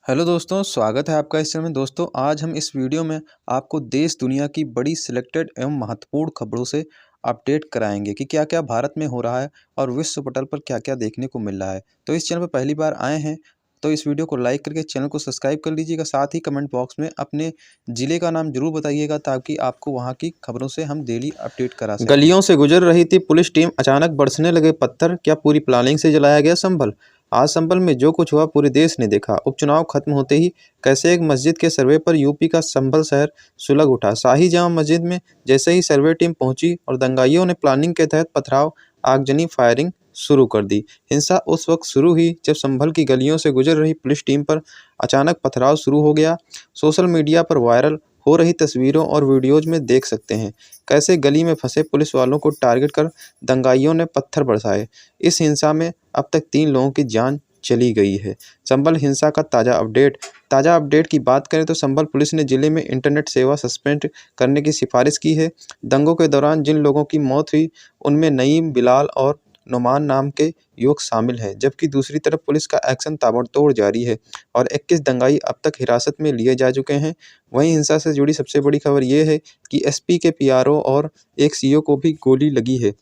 Hello दोस्तों, स्वागत है आपका इस चैनल में। दोस्तों, आज हम इस वीडियो में आपको देश दुनिया की बड़ी सिलेक्टेड एवं महत्वपूर्ण खबरों से अपडेट कराएंगे कि क्या क्या भारत में हो रहा है और विश्व पटल पर क्या क्या देखने को मिल रहा है। तो इस चैनल पर पहली बार आए हैं तो इस वीडियो को लाइक करके चैनल को सब्सक्राइब कर लीजिएगा। साथ ही कमेंट बॉक्स में अपने ज़िले का नाम जरूर बताइएगा ताकि आपको वहाँ की खबरों से हम डेली अपडेट करा सकें। गलियों से गुजर रही थी पुलिस टीम, अचानक बरसने लगे पत्थर, क्या पूरी प्लानिंग से जलाया गया संभल? आज संभल में जो कुछ हुआ पूरे देश ने देखा। उपचुनाव खत्म होते ही कैसे एक मस्जिद के सर्वे पर यूपी का संभल शहर सुलग उठा। शाही जामा मस्जिद में जैसे ही सर्वे टीम पहुंची और दंगाइयों ने प्लानिंग के तहत पथराव, आगजनी, फायरिंग शुरू कर दी। हिंसा उस वक्त शुरू हुई जब संभल की गलियों से गुजर रही पुलिस टीम पर अचानक पथराव शुरू हो गया। सोशल मीडिया पर वायरल हो रही तस्वीरों और वीडियोज में देख सकते हैं कैसे गली में फंसे पुलिस वालों को टारगेट कर दंगाइयों ने पत्थर बरसाए। इस हिंसा में अब तक 3 लोगों की जान चली गई है। संभल हिंसा का ताज़ा अपडेट की बात करें तो संभल पुलिस ने जिले में इंटरनेट सेवा सस्पेंड करने की सिफारिश की है। दंगों के दौरान जिन लोगों की मौत हुई उनमें नईम, बिलाल और नुमान नाम के युवक शामिल हैं, जबकि दूसरी तरफ पुलिस का एक्शन ताबड़तोड़ जारी है और 21 दंगाई अब तक हिरासत में लिए जा चुके हैं। वहीं हिंसा से जुड़ी सबसे बड़ी खबर ये है कि एसपी के पीआरओ और एक सीओ को भी गोली लगी है,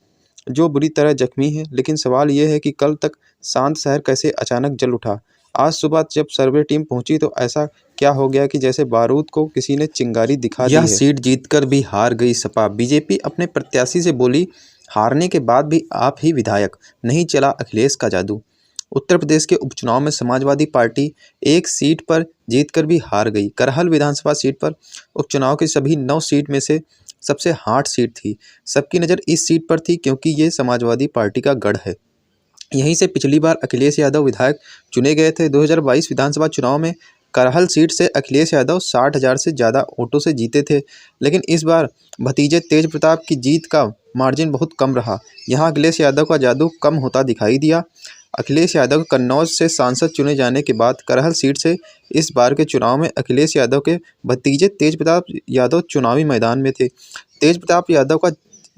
जो बुरी तरह जख्मी है। लेकिन सवाल यह है कि कल तक शांत शहर कैसे अचानक जल उठा। आज सुबह जब सर्वे टीम पहुंची तो ऐसा क्या हो गया कि जैसे बारूद को किसी ने चिंगारी दिखा दी है। यह सीट जीतकर भी हार गई सपा। बीजेपी अपने प्रत्याशी से बोली, हारने के बाद भी आप ही विधायक, नहीं चला अखिलेश का जादू। उत्तर प्रदेश के उपचुनाव में समाजवादी पार्टी एक सीट पर जीतकर भी हार गई। करहल विधानसभा सीट पर उपचुनाव की सभी 9 सीट में से सबसे हार्ड सीट थी। सबकी नज़र इस सीट पर थी क्योंकि ये समाजवादी पार्टी का गढ़ है। यहीं से पिछली बार अखिलेश यादव विधायक चुने गए थे। 2022 विधानसभा चुनाव में करहल सीट से अखिलेश यादव 60,000 से ज़्यादा वोटों से जीते थे। लेकिन इस बार भतीजे तेज प्रताप की जीत का मार्जिन बहुत कम रहा। यहाँ अखिलेश यादव का जादू कम होता दिखाई दिया। अखिलेश यादव कन्नौज से सांसद चुने जाने के बाद करहल सीट से इस बार के चुनाव में अखिलेश यादव के भतीजे तेज प्रताप यादव चुनावी मैदान में थे। तेज प्रताप यादव का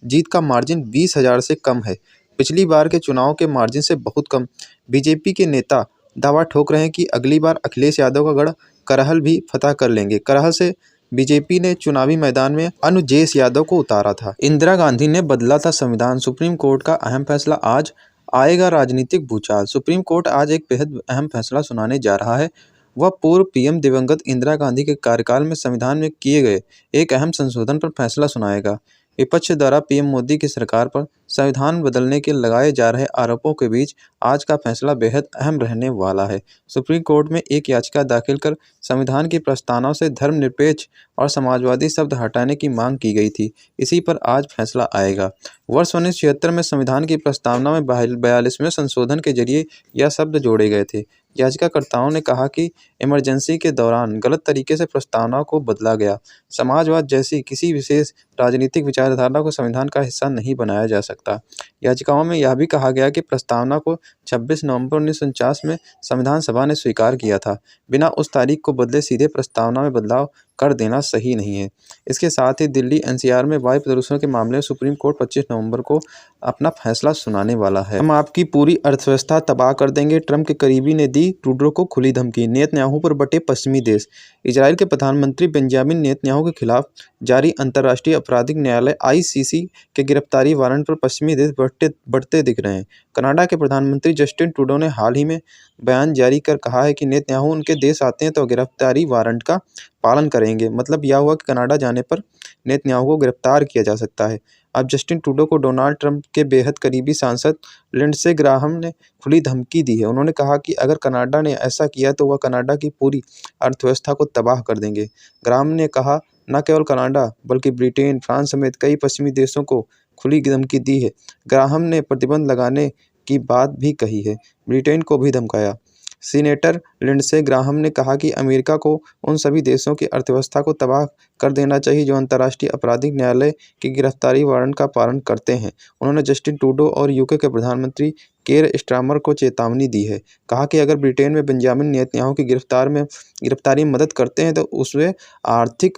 जीत का मार्जिन 20,000 से कम है, पिछली बार के चुनाव के मार्जिन से बहुत कम। बीजेपी के नेता दावा ठोक रहे हैं कि अगली बार अखिलेश यादव का गढ़ करहल भी फतह कर लेंगे। करहल से बीजेपी ने चुनावी मैदान में अनुजेश यादव को उतारा था। इंदिरा गांधी ने बदला था संविधान, सुप्रीम कोर्ट का अहम फैसला आज, आएगा राजनीतिक भूचाल। सुप्रीम कोर्ट आज एक बेहद अहम फैसला सुनाने जा रहा है। वह पूर्व पीएम दिवंगत इंदिरा गांधी के कार्यकाल में संविधान में किए गए एक अहम संशोधन पर फैसला सुनाएगा। विपक्ष द्वारा पीएम मोदी की सरकार पर संविधान बदलने के लगाए जा रहे आरोपों के बीच आज का फैसला बेहद अहम रहने वाला है। सुप्रीम कोर्ट में एक याचिका दाखिल कर संविधान की प्रस्तावना से धर्मनिरपेक्ष और समाजवादी शब्द हटाने की मांग की गई थी। इसी पर आज फैसला आएगा। वर्ष 1976 में संविधान की प्रस्तावना में 42वें संशोधन के जरिए यह शब्द जोड़े गए थे। याचिकाकर्ताओं ने कहा कि इमरजेंसी के दौरान गलत तरीके से प्रस्तावना को बदला गया। समाजवाद जैसी किसी विशेष राजनीतिक विचारधारा को संविधान का हिस्सा नहीं बनाया जा सकता। याचिकाओं में यह भी कहा गया कि प्रस्तावना को 26 नवंबर 1949 में संविधान सभा ने स्वीकार किया था। बिना उस तारीख को बदले सीधे प्रस्तावना में बदलाव कर देना सही नहीं है। इसके साथ ही दिल्ली एनसीआर में वायु प्रदूषण के मामले में सुप्रीम कोर्ट 25 नवंबर को अपना फैसला सुनाने वाला है। हम आपकी पूरी अर्थव्यवस्था तबाह कर देंगे, ट्रंप के करीबी ने दी ट्रूडो को खुली धमकी। नेतन्याहू पर बटे पश्चिमी देश। इजराइल के प्रधानमंत्री बेंजामिन नेतन्याहू के खिलाफ जारी अंतर्राष्ट्रीय आपराधिक न्यायालय आईसीसी के गिरफ्तारी वारंट पर पश्चिमी देश बढ़ते दिख रहे हैं। कनाडा के प्रधानमंत्री जस्टिन ट्रूडो ने हाल ही में बयान जारी कर कहा है कि नेतन्याहू उनके देश आते हैं तो गिरफ्तारी वारंट का पालन करेंगे। मतलब यह हुआ कि कनाडा जाने पर नेतन्याहू को गिरफ्तार किया जा सकता है। अब जस्टिन ट्रूडो को डोनाल्ड ट्रंप के बेहद करीबी सांसद लिंडसे ग्राहम ने खुली धमकी दी है। उन्होंने कहा कि अगर कनाडा ने ऐसा किया तो वह कनाडा की पूरी अर्थव्यवस्था को तबाह कर देंगे। ग्राहम ने कहा, न केवल कनाडा बल्कि ब्रिटेन, फ्रांस समेत कई पश्चिमी देशों को खुली धमकी दी है। ग्राहम ने प्रतिबंध लगाने की बात भी कही है, ब्रिटेन को भी धमकाया। सीनेटर लिंडसे ग्राहम ने कहा कि अमेरिका को उन सभी देशों की अर्थव्यवस्था को तबाह कर देना चाहिए जो अंतर्राष्ट्रीय आपराधिक न्यायालय की गिरफ्तारी वारंट का पालन करते हैं। उन्होंने जस्टिन ट्रूडो और यूके के प्रधानमंत्री केयर स्टारमर को चेतावनी दी है। कहा कि अगर ब्रिटेन में बेंजामिन नेतन्याहू की गिरफ्तारी में मदद करते हैं तो उससे आर्थिक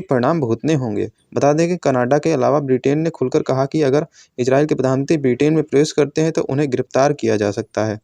परिणाम भुगतने होंगे। बता दें कि कनाडा के अलावा ब्रिटेन ने खुलकर कहा कि अगर इजराइल के प्रधानमंत्री ब्रिटेन में प्रवेश करते हैं तो उन्हें गिरफ्तार किया जा सकता है।